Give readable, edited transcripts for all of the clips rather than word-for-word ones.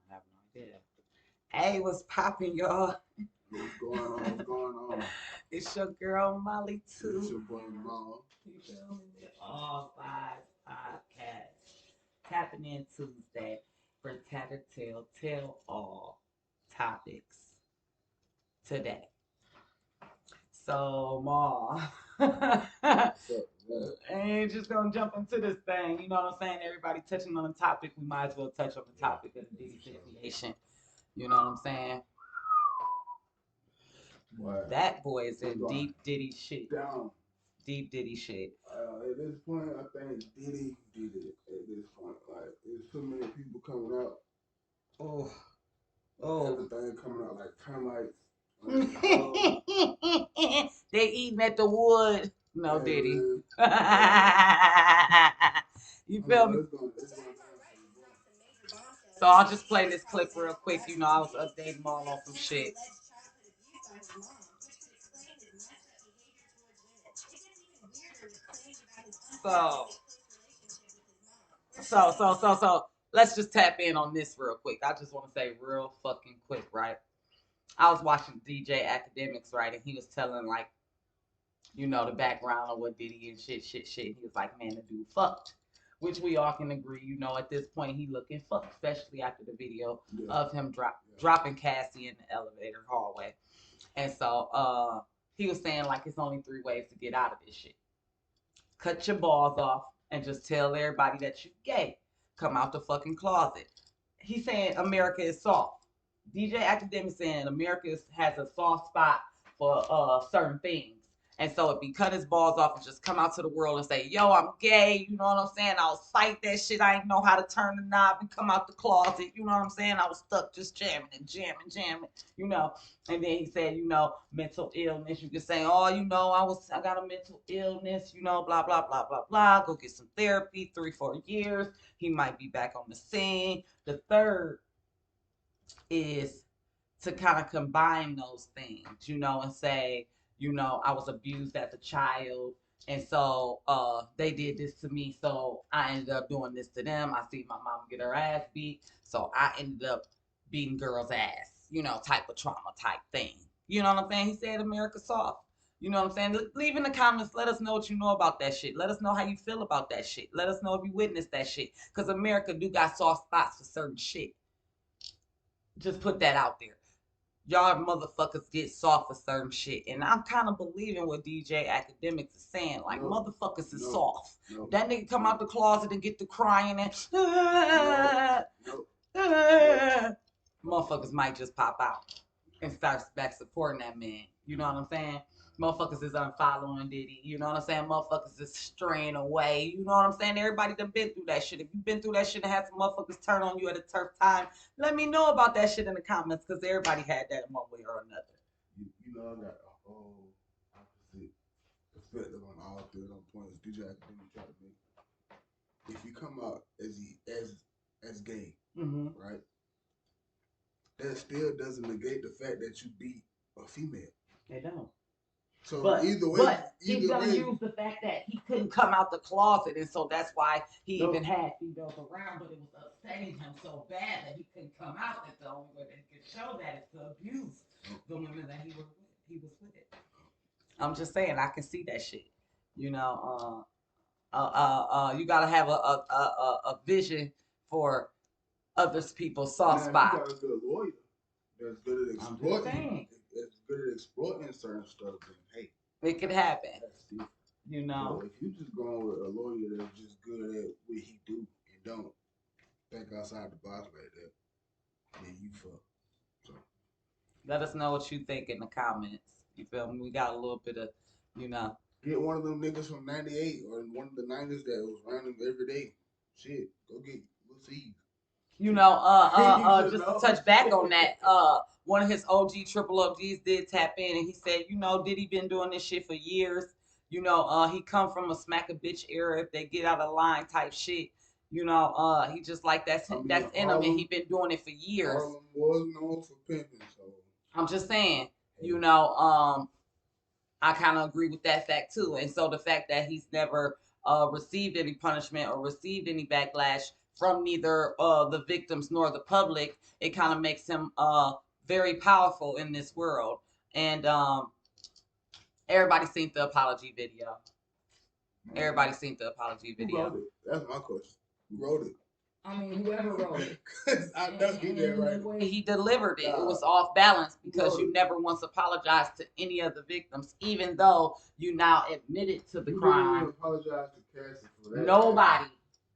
have no idea. Hey, what's poppin', y'all? What's going on? What's going on? It's your girl Molly It's too. your boy Mom. You feel me? The All Vibes Podcast. Tapping in Tuesday for Tatter Tell All topics today. So, Ma. What's up? Ain't just gonna jump into this thing. You know what I'm saying? Everybody touching on the topic. We might as well touch on the topic of the Diddy situation. You know what I'm saying? What? That boy is in deep Diddy shit. Down. Deep Diddy shit. At this point, I think Diddy did it. At this point, like there's too many people coming out. Oh, oh. Everything coming out like termites. They eating at the wood. No, Diddy. You feel me? So I'll just play this clip real quick. You know, I was updating them all on some shit. So, let's just tap in on this real quick. I just want to say real fucking quick, right? I was watching DJ Academics, right, and he was telling like, you know, the background of what Diddy and shit. He was like, man, the dude fucked. Which we all can agree, you know, at this point he looking fucked, especially after the video of him dropping Cassie in the elevator hallway. And so he was saying like it's only 3 ways to get out of this shit. Cut your balls off and just tell everybody that you gay. Come out the fucking closet. He's saying America is soft. DJ Academic saying America has a soft spot for certain things. And so if he cut his balls off and just come out to the world and say, yo, I'm gay, you know what I'm saying? I was fight that shit. I didn't know how to turn the knob and come out the closet. You know what I'm saying? I was stuck just jamming, you know. And then he said, you know, mental illness. You can say, oh, you know, I got a mental illness, you know, blah, blah, blah, blah, blah. Go get some therapy, 3-4 years. He might be back on the scene. The third is to kind of combine those things, you know, and say, you know, I was abused as a child, and so they did this to me, so I ended up doing this to them. I see my mom get her ass beat, so I ended up beating girls' ass, you know, type of trauma type thing. You know what I'm saying? He said America soft. You know what I'm saying? Leave in the comments. Let us know what you know about that shit. Let us know how you feel about that shit. Let us know if you witnessed that shit. Because America do got soft spots for certain shit. Just put that out there. Y'all motherfuckers get soft for certain shit. And I'm kind of believing what DJ Academics is saying. Like, motherfuckers is soft. That nigga come out the closet and get to crying and motherfuckers might just pop out and start back supporting that man. You know what I'm saying? Motherfuckers is unfollowing Diddy. You know what I'm saying? Motherfuckers is straying away. You know what I'm saying? Everybody done been through that shit. If you've been through that shit and had some motherfuckers turn on you at a tough time, let me know about that shit in the comments, because everybody had that in one way or another. You know, I got a whole opposite perspective on all 3 of them points. DJ Academic tried to make. If you come out as gay, right? That still doesn't negate the fact that you beat a female. They don't. So but he's gonna use the fact that he couldn't come out the closet, and so that's why he even had females around. But it was upsetting him so bad that he couldn't come out. That the only way that he could show that is to abuse the women that he was with. I'm just saying, I can see that shit. You know, you gotta have a vision for other people's soft spot. You got a good lawyer that's good at exploiting. That's good at exploiting certain stuff. And hey, it could happen. You know, if you just going with a lawyer that's just good at what he do and don't think outside the box like that, then you fuck. So let us know what you think in the comments. You feel me? We got a little bit of, you know. Get one of them niggas from '98 or one of the '90s that was running every day. Shit, go get. We'll see. You know, just to touch back on that, one of his OG triple OGs did tap in, and he said, you know, Diddy been doing this shit for years. You know, he come from a smack a bitch era. If they get out of line type shit, you know, he just like that's in him, and he been doing it for years. Harlem was known for pimping, so I'm just saying, you know, I kind of agree with that fact too. And so the fact that he's never received any punishment or received any backlash from neither the victims nor the public, it kind of makes him very powerful in this world. And everybody seen the apology video. Everybody seen the apology video. Who wrote it? That's my question. Who wrote it? I mean, whoever wrote it. Because I know he did right. The way he delivered it, it was off balance because you never once apologized to any of the victims, even though you now admitted to the crime. You apologize to Cassie for that. Nobody.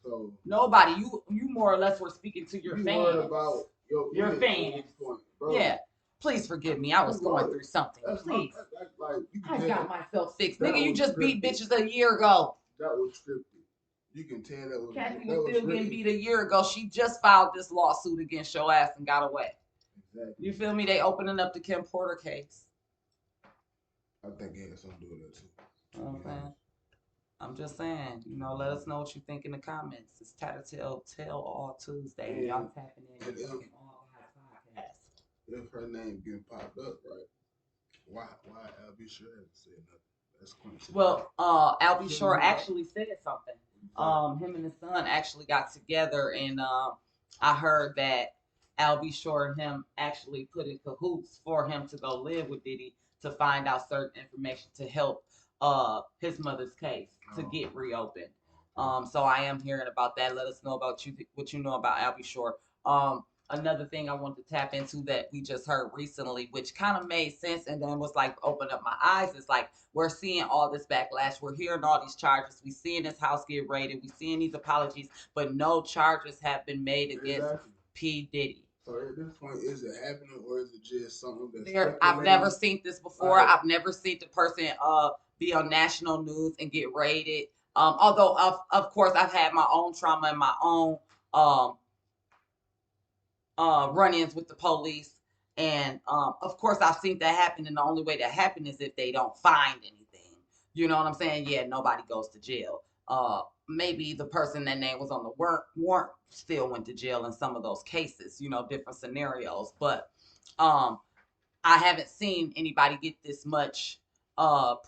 So nobody. You more or less were speaking to your fans. Worried about your fans. Point, yeah. Please forgive me. I was going through something. Please. I got myself fixed. Nigga, you just beat bitches a year ago. That was scripted. You can tell that was. Kathy was still getting beat a year ago. She just filed this lawsuit against your ass and got away. Exactly. You feel me? They opening up the Kim Porter case. I think it has something to do with that too. Okay. I'm just saying, let us know what you think in the comments. It's Tatter Tell all Tuesday. And y'all tapping in and fucking All VIBEZ Podcast. If her name getting popped up, right? Why Albie Shore hasn't said nothing? That's crazy. Well, Albie Shore actually said something. Him and his son actually got together, and I heard that Albie Shore and him actually put in cahoots for him to go live with Diddy to find out certain information to help his mother's case to get reopened. So I am hearing about that. Let us know about what you know about Albie Shore. Another thing I wanted to tap into that we just heard recently, which kind of made sense and then was like opened up my eyes, is like we're seeing all this backlash. We're hearing all these charges. We seeing this house get raided. We seeing these apologies, but no charges have been made against P. Diddy. So at this point, is it happening or is it just something that's I've never seen this before. Right. I've never seen the person be on national news and get raided. Although of course I've had my own trauma and my own run-ins with the police, and of course I've seen that happen, and the only way that happen is if they don't find anything. You know what I'm saying? Yeah, nobody goes to jail. Maybe the person that name was on the warrant still went to jail in some of those cases, different scenarios, but I haven't seen anybody get this much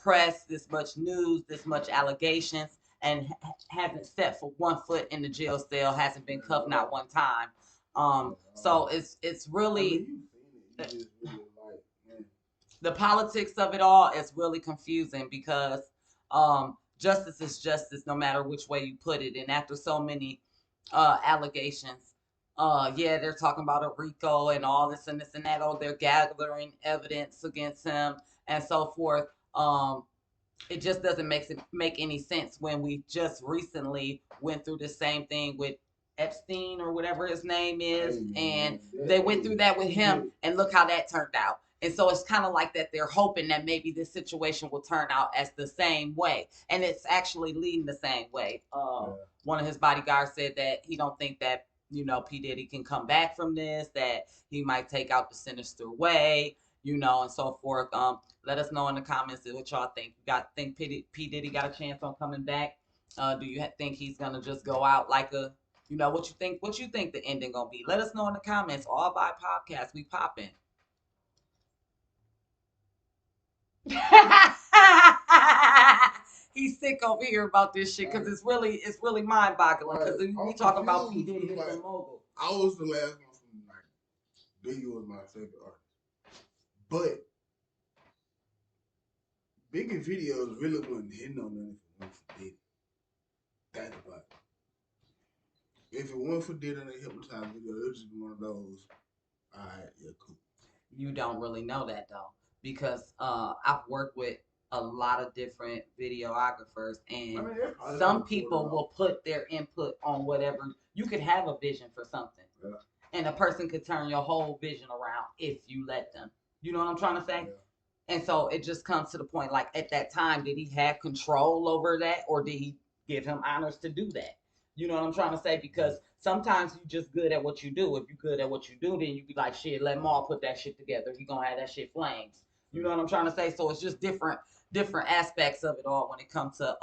press, this much news, this much allegations, and hasn't stepped for 1 foot in the jail cell, hasn't been cuffed not one time. So it's really the politics of it all is really confusing because justice is justice no matter which way you put it. And after so many allegations, they're talking about a RICO and all this and this and that. Oh, they're gathering evidence against him and so forth. It just doesn't make any sense when we just recently went through the same thing with Epstein or whatever his name is, and they went through that with him, and look how that turned out. And so it's kind of like that they're hoping that maybe this situation will turn out as the same way, and it's actually leading the same way. One of his bodyguards said that he don't think that P. Diddy can come back from this, that he might take out the sinister way, and so forth. Let us know in the comments what y'all think. Think P. Diddy got a chance on coming back? Do you think he's gonna just go out like a what you think the ending gonna be? Let us know in the comments. All VIBEZ Podcast, we popping. He's sick over here about this shit because it's really mind boggling because we talking about P. Diddy as a mogul. I was the last one from Biggie was my favorite artist, but Biggie videos really wasn't hitting on nothing for Diddy. That's about it. If it weren't for Diddy and the hypnotized video, it would just be one of those. All right, yeah, cool. You don't really know that though, because I've worked with a lot of different videographers, and some people will put their input on whatever. You could have a vision for something, and a person could turn your whole vision around if you let them. You know what I'm trying to say? Yeah. And so it just comes to the point, like at that time, did he have control over that, or did he give him honors to do that? You know what I'm trying to say? Because sometimes you just good at what you do. If you're good at what you do, then you be like, shit, let Maul put that shit together. He gonna have that shit flames. You know what I'm trying to say? So it's just different aspects of it all when it comes to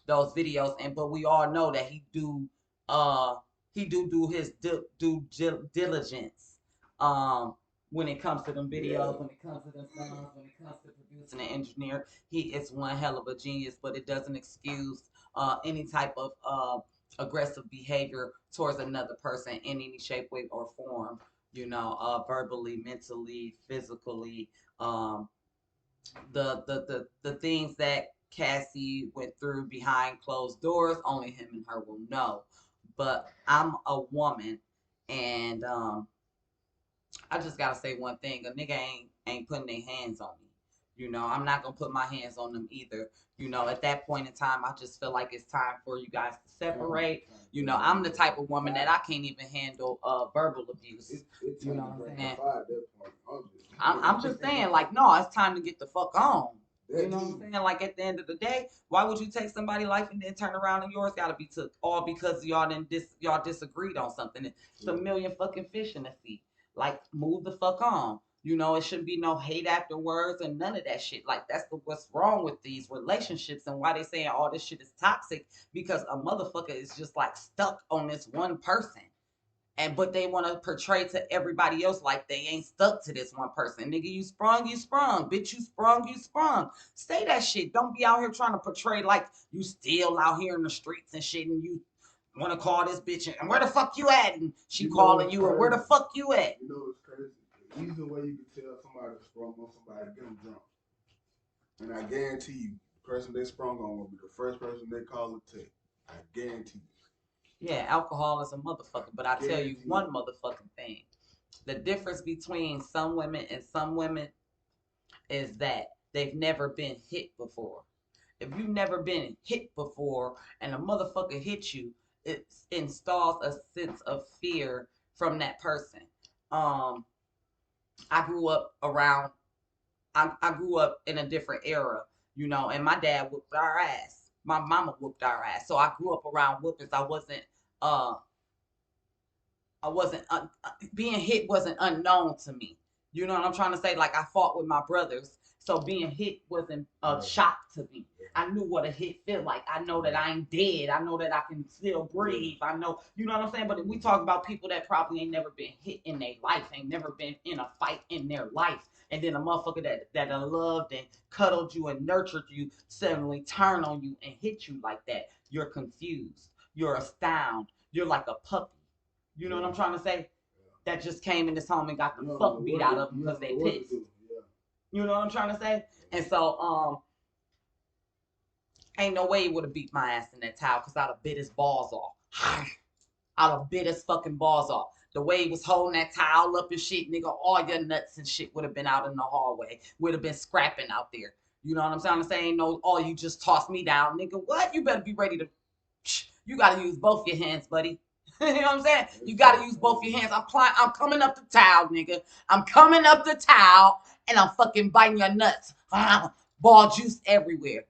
those videos. But we all know that he do his due diligence when it comes to them videos, when it comes to them songs, when it comes to producing and engineer. He is one hell of a genius, but it doesn't excuse any type of aggressive behavior towards another person in any shape, way, or form. Verbally, mentally, physically. Um, the things that Cassie went through behind closed doors, only him and her will know. But I'm a woman, and I just gotta say one thing: a nigga ain't putting their hands on me. I'm not gonna put my hands on them either. At that point in time, I just feel like it's time for you guys to separate. I'm the type of woman that I can't even handle verbal abuse. You know what I'm saying? I'm just saying, like, no, it's time to get the fuck on. You know what I'm saying? Like, at the end of the day, why would you take somebody's life and then turn around and yours got to be took all because y'all disagreed on something? It's a million fucking fish in the sea. Like, move the fuck on. It shouldn't be no hate afterwards and none of that shit. Like, that's what's wrong with these relationships and why they saying all this shit is toxic, because a motherfucker is just like stuck on this one person. But they want to portray to everybody else like they ain't stuck to this one person. Nigga, you sprung, you sprung. Bitch, you sprung, you sprung. Say that shit. Don't be out here trying to portray like you still out here in the streets and shit, and you want to call this bitch and where the fuck you at? And she calling you, and where the fuck you at? You know what's crazy? The easy way you can tell somebody sprung on somebody, get them drunk. And I guarantee you, the person they sprung on will be the first person they call and text. I guarantee you. Yeah, alcohol is a motherfucker, but I tell you one motherfucking thing. The difference between some women and some women is that they've never been hit before. If you've never been hit before and a motherfucker hits you, it installs a sense of fear from that person. I grew up around, I grew up in a different era, and my dad whooped our ass. My mama whooped our ass. So I grew up around whoopings. Uh, being hit wasn't unknown to me. You know what I'm trying to say? Like, I fought with my brothers, so being hit wasn't a shock to me. I knew what a hit felt like. I know that I ain't dead. I know that I can still breathe. I know, you know what I'm saying? But if we talk about people that probably ain't never been hit in their life, ain't never been in a fight in their life, and then a motherfucker that loved and cuddled you and nurtured you suddenly turn on you and hit you like that, you're confused. You're astounded. You're like a puppy. You know what I'm trying to say? That just came in this home and got the fuck beat out of them because they pissed. You know what I'm trying to say? And so, ain't no way he would have beat my ass in that towel because I'd have bit his balls off. I'd have bit his fucking balls off. The way he was holding that towel up and shit, nigga, all your nuts and shit would have been out in the hallway. Would have been scrapping out there. You know what I'm trying to say? Ain't no, oh, you just tossed me down, nigga. What? You better be ready to. You got to use both your hands, buddy. You know what I'm saying? You got to use both your hands. I'm coming up the towel, nigga. I'm coming up the towel, and I'm fucking biting your nuts. Ball juice everywhere.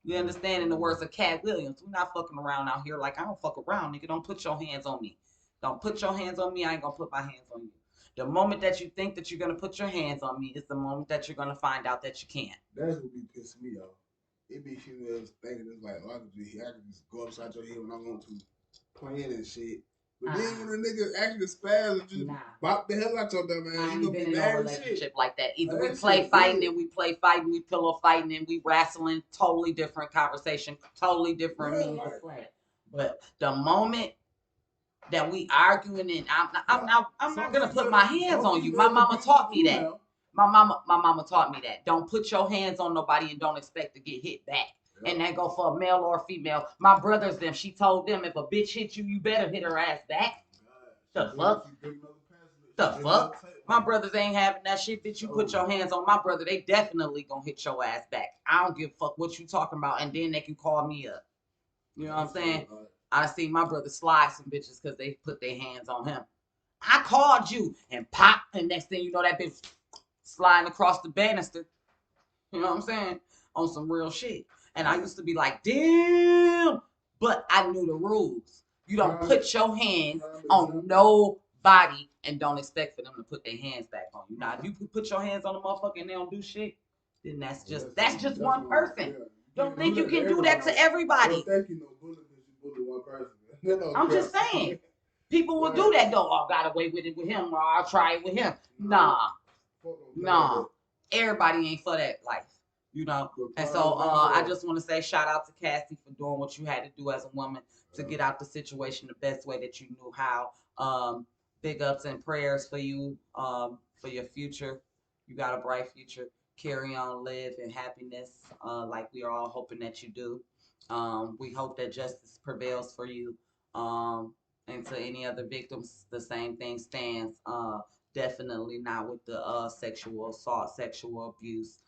You understand? In the words of Cat Williams, we're not fucking around out here. Like, I don't fuck around, nigga. Don't put your hands on me. Don't put your hands on me. I ain't gonna put my hands on you. The moment that you think that you're gonna put your hands on me is the moment that you're gonna find out that you can't. That's what be pissing me off. It be females thinking it's like, oh, I can just go upside your head when I want to, playing and shit. But then when a nigga actually spaz and just bop the hell out your dumb ass, you gonna be mad as shit. Relationship like that. Either we play fighting and we play fighting, we pillow fighting and we wrestling. Totally different conversation. Totally different meaning of play. But the moment that we arguing and I'm not gonna put my hands on you. My mama taught me that. My mama taught me that. Don't put your hands on nobody and don't expect to get hit back. And that go for a male or a female. My brothers, them, she told them, if a bitch hit you, you better hit her ass back. The fuck? The fuck? My brothers ain't having that shit. Bitch, you put your hands on my brother, they definitely gonna hit your ass back. I don't give a fuck what you talking about, and then they can call me up. You know what I'm saying? I see my brother slide some bitches because they put their hands on him. I called you and pop, and next thing you know, that bitch sliding across the banister. You know what I'm saying? On some real shit. And I used to be like, damn, but I knew the rules. You don't put your hands on nobody and don't expect for them to put their hands back on you. Now, if you put your hands on a motherfucker and they don't do shit, then that's just one person. Don't think you can do that to everybody. I'm just saying. People will do that though. Oh, I got away with it with him, or I'll try it with him. Nah. Everybody ain't for that life. You know, and so I just want to say shout out to Cassie for doing what you had to do as a woman to get out the situation the best way that you knew how. Big ups and prayers for you, for your future. You got a bright future. Carry on, live in happiness, like we are all hoping that you do. We hope that justice prevails for you. And to any other victims, the same thing stands. Definitely not with the sexual assault, sexual abuse,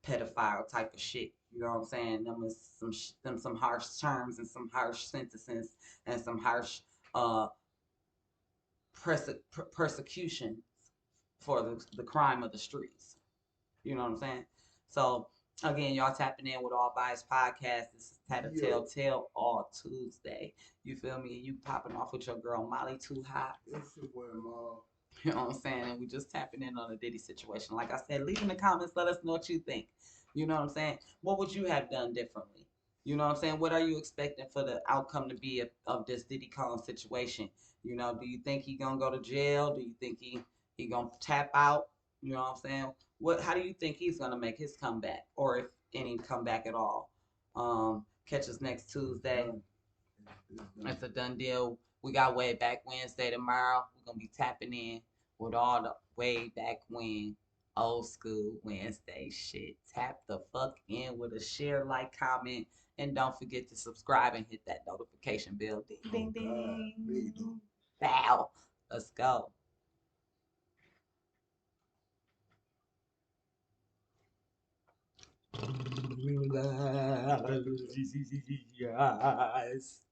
pedophile type of shit. You know what I'm saying? Them is some harsh terms and some harsh sentences and some harsh uh persecution for the crime of the streets. You know what I'm saying? So again, y'all tapping in with All VIBEZ Podcast. This is Tatter Tell all Tuesday. You feel me? You popping off with your girl Molly Too Hot. It's your boy Mal. You know what I'm saying? And we just tapping in on the Diddy situation. Like I said, leave in the comments. Let us know what you think. You know what I'm saying? What would you have done differently? You know what I'm saying? What are you expecting for the outcome to be of this Diddy Kong situation? You know, do you think he gonna go to jail? Do you think he gonna tap out? You know what I'm saying? How do you think he's gonna make his comeback, or if any comeback at all? Catch us next Tuesday. It's a done deal. We got Way Back Wednesday tomorrow. We're gonna be tapping in with all the way back when old school Wednesday shit. Tap the fuck in with a share, like, comment, and don't forget to subscribe and hit that notification bell. Ding, ding, ding. Bow. Let's go. Yes.